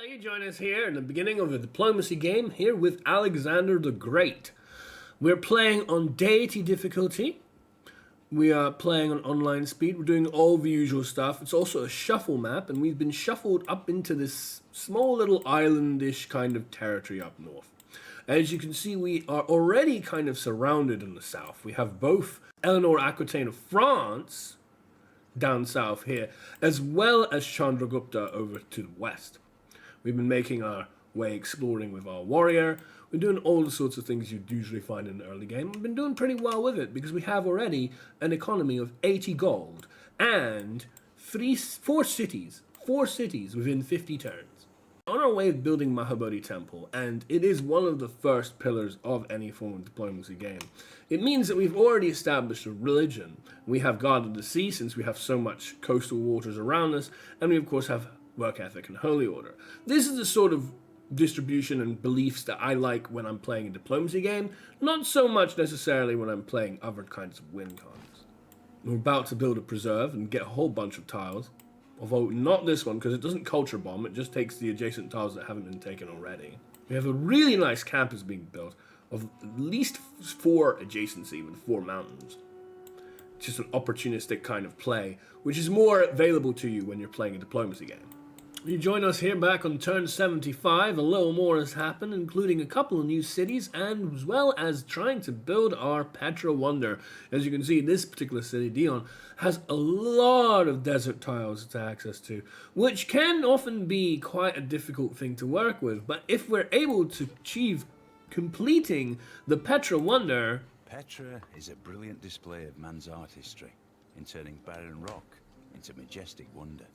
you join us here in the beginning of a diplomacy game here with Alexander the Great. We're playing on deity difficulty. We are playing on online speed. We're doing all the usual stuff. It's also a shuffle map, and we've been shuffled up into this small little islandish kind of territory up north. As you can see, we are already kind of surrounded in the south. We have both Eleanor Aquitaine of France down south here, as well as Chandragupta over to the west. We've been making our way exploring with our warrior. We're doing all the sorts of things you'd usually find in an early game. We've been doing pretty well with it because we have already an economy of 80 gold and four cities within 50 turns. On our way of building Mahabodhi Temple, and it is one of the first pillars of any form of diplomacy game. It means that we've already established a religion. We have God of the Sea, since we have so much coastal waters around us, and we of course have work ethic and holy order. This is the sort of distribution and beliefs that I like when I'm playing a diplomacy game, not so much necessarily when I'm playing other kinds of win cons. We're about to build a preserve and get a whole bunch of tiles. Although not this one, because it doesn't culture bomb, it just takes the adjacent tiles that haven't been taken already. We have a really nice campus being built of at least 4 adjacency with 4 mountains. It's just an opportunistic kind of play, which is more available to you when you're playing a diplomacy game. You join us here back on turn 75. A little more has happened, including a couple of new cities, and as well as trying to build our Petra Wonder. As you can see, this particular city, Dion, has a lot of desert tiles to access to, which can often be quite a difficult thing to work with. But if we're able to achieve completing the Petra Wonder... Petra is a brilliant display of man's artistry in turning barren rock into majestic wonder.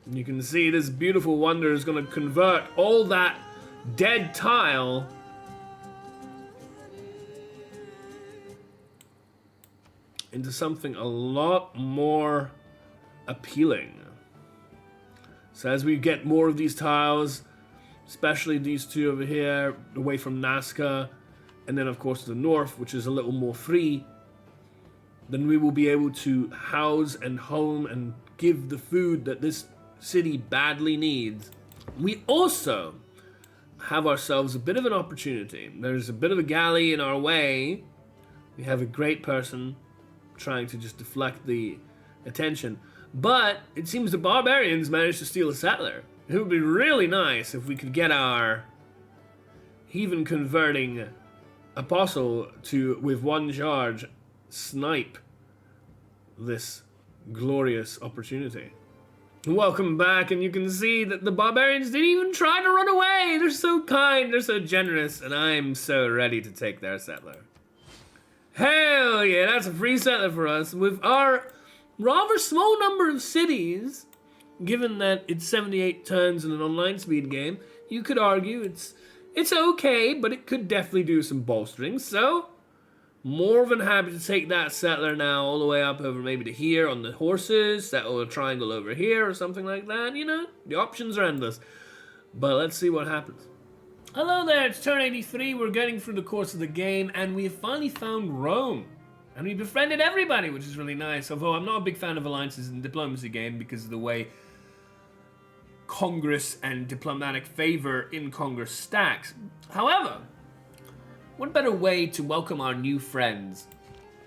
You can see this beautiful wonder is going to convert all that dead tile into something a lot more appealing. So as we get more of these tiles, especially these two over here, away from Nazca, and then of course the north, which is a little more free, then we will be able to house and home and give the food that this city badly needs. We also have ourselves a bit of an opportunity. There's a bit of a galley in our way. We have a great person trying to just deflect the attention. But it seems the barbarians managed to steal a settler. It would be really nice if we could get our heathen converting apostle to, with one charge, snipe this glorious opportunity. Welcome back, and you can see that the barbarians didn't even try to run away. They're so kind, they're so generous, and I'm so ready to take their settler. Hell yeah, that's a free settler for us. With our rather small number of cities, given that it's 78 turns in an online speed game, you could argue it's okay, but it could definitely do some bolstering, so more than happy to take that settler now all the way up over maybe to here on the horses, settle a triangle over here or something like that. You know, the options are endless. But let's see what happens. Hello there, it's turn 83. We're getting through the course of the game, and we have finally found Rome. And we befriended everybody, which is really nice. Although I'm not a big fan of alliances in diplomacy game because of the way Congress and diplomatic favor in Congress stacks. However, what better way to welcome our new friends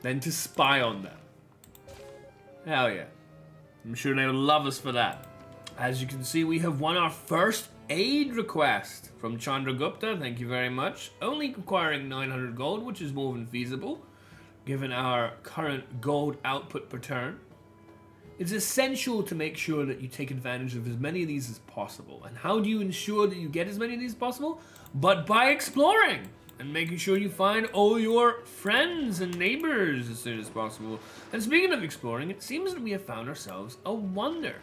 than to spy on them? Hell yeah. I'm sure they would love us for that. As you can see, we have won our first aid request from Chandragupta. Thank you very much. Only requiring 900 gold, which is more than feasible, given our current gold output per turn. It's essential to make sure that you take advantage of as many of these as possible. And how do you ensure that you get as many of these as possible? But by exploring and making sure you find all your friends and neighbors as soon as possible. And speaking of exploring, it seems that we have found ourselves a wonder.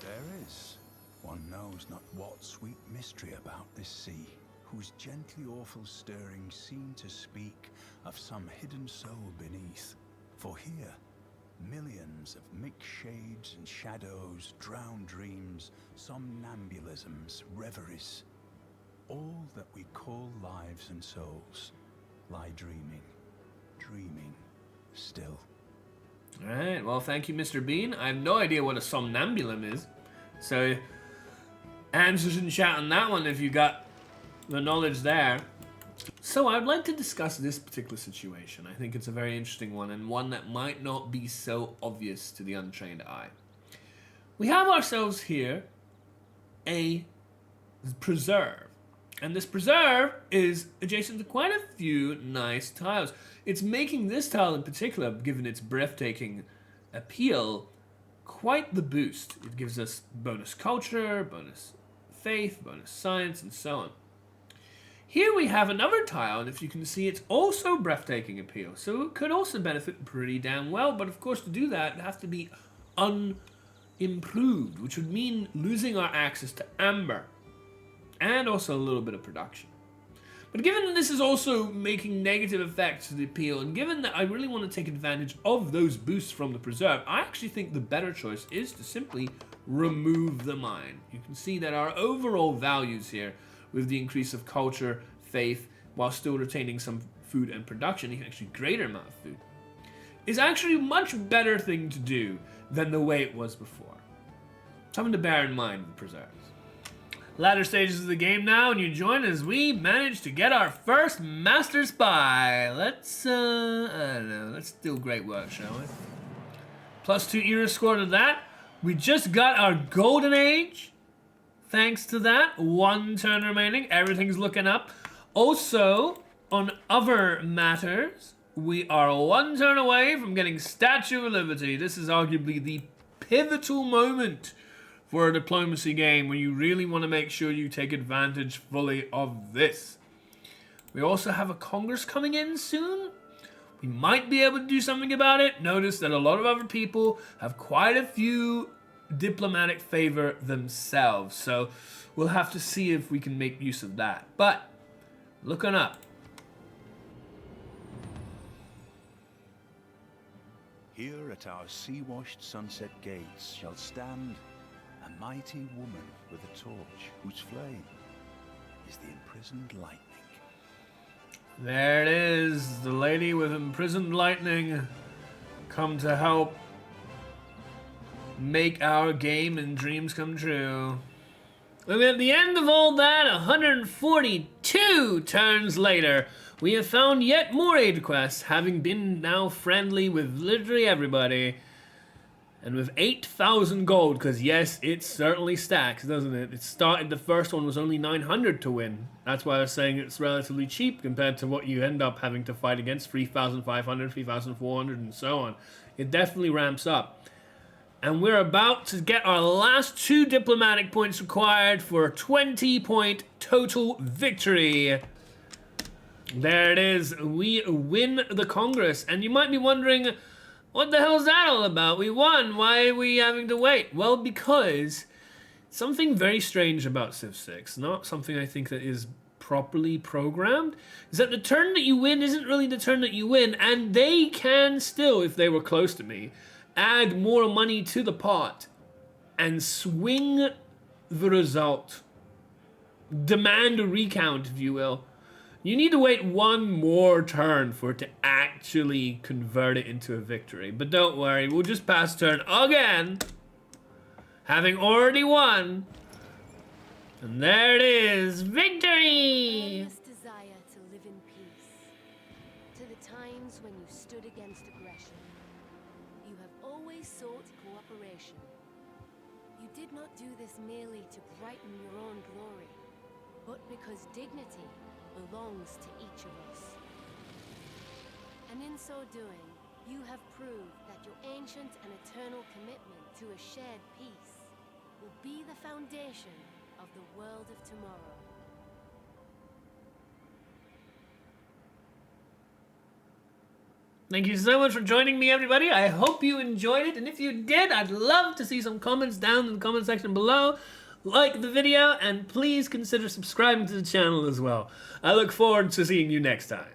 There is. One knows not what sweet mystery about this sea, whose gently awful stirring seem to speak of some hidden soul beneath. For here, millions of mixed shades and shadows, drowned dreams, somnambulisms, reveries, all that we call lives and souls lie dreaming still. Alright, well thank you Mr. Bean. I have no idea what a somnambulum is. So, answers in chat on that one if you got the knowledge there. So I'd like to discuss this particular situation. I think it's a very interesting one, and one that might not be so obvious to the untrained eye. We have ourselves here a preserve. And this preserve is adjacent to quite a few nice tiles. It's making this tile in particular, given its breathtaking appeal, quite the boost. It gives us bonus culture, bonus faith, bonus science, and so on. Here we have another tile, and if you can see, it's also breathtaking appeal. So it could also benefit pretty damn well, but of course to do that, it has to be unimproved, which would mean losing our access to amber, and also a little bit of production. But given that this is also making negative effects to the appeal, and given that I really want to take advantage of those boosts from the preserve, I actually think the better choice is to simply remove the mine. You can see that our overall values here, with the increase of culture, faith, while still retaining some food and production, even actually greater amount of food, is actually a much better thing to do than the way it was before. Something to bear in mind with preserves. Latter stages of the game now, and you join as we manage to get our first Master Spy. Let's, I don't know, let's do great work, shall we? +2 era score to that. We just got our Golden Age. Thanks to that, 1 turn remaining, everything's looking up. Also, on other matters, we are 1 turn away from getting Statue of Liberty. This is arguably the pivotal moment for a diplomacy game when you really want to make sure you take advantage fully of this. We also have a Congress coming in soon. We might be able to do something about it. Notice that a lot of other people have quite a few diplomatic favor themselves, so we'll have to see if we can make use of that. But looking up. Here at our sea-washed sunset gates shall stand a mighty woman with a torch, whose flame is the imprisoned lightning. There it is, the lady with imprisoned lightning, come to help make our game and dreams come true. And at the end of all that, 142 turns later, we have found yet more aid quests, having been now friendly with literally everybody. And with 8,000 gold, because yes, it certainly stacks, doesn't it? It started, the first one was only 900 to win. That's why I was saying it's relatively cheap compared to what you end up having to fight against, 3,500, 3,400, and so on. It definitely ramps up. And we're about to get our last 2 diplomatic points required for a 20-point total victory. There it is. We win the Congress. And you might be wondering, what the hell is that all about? We won. Why are we having to wait? Well, because something very strange about Civ 6, not something I think that is properly programmed, is that the turn that you win isn't really the turn that you win, and they can still, if they were close to me, add more money to the pot and swing the result. Demand a recount, if you will. You need to wait 1 more turn for it to actually convert it into a victory. But don't worry, we'll just pass turn again, having already won. And there it is, victory! Desire to live in peace. To the times when you stood against aggression, you have always sought cooperation. You did not do this merely to brighten your own glory, but because dignity belongs to each of us. And in so doing, you have proved that your ancient and eternal commitment to a shared peace will be the foundation of the world of tomorrow. Thank you so much for joining me, everybody. I hope you enjoyed it, and if you did, I'd love to see some comments down in the comment section below. Like the video, and please consider subscribing to the channel as well. I look forward to seeing you next time.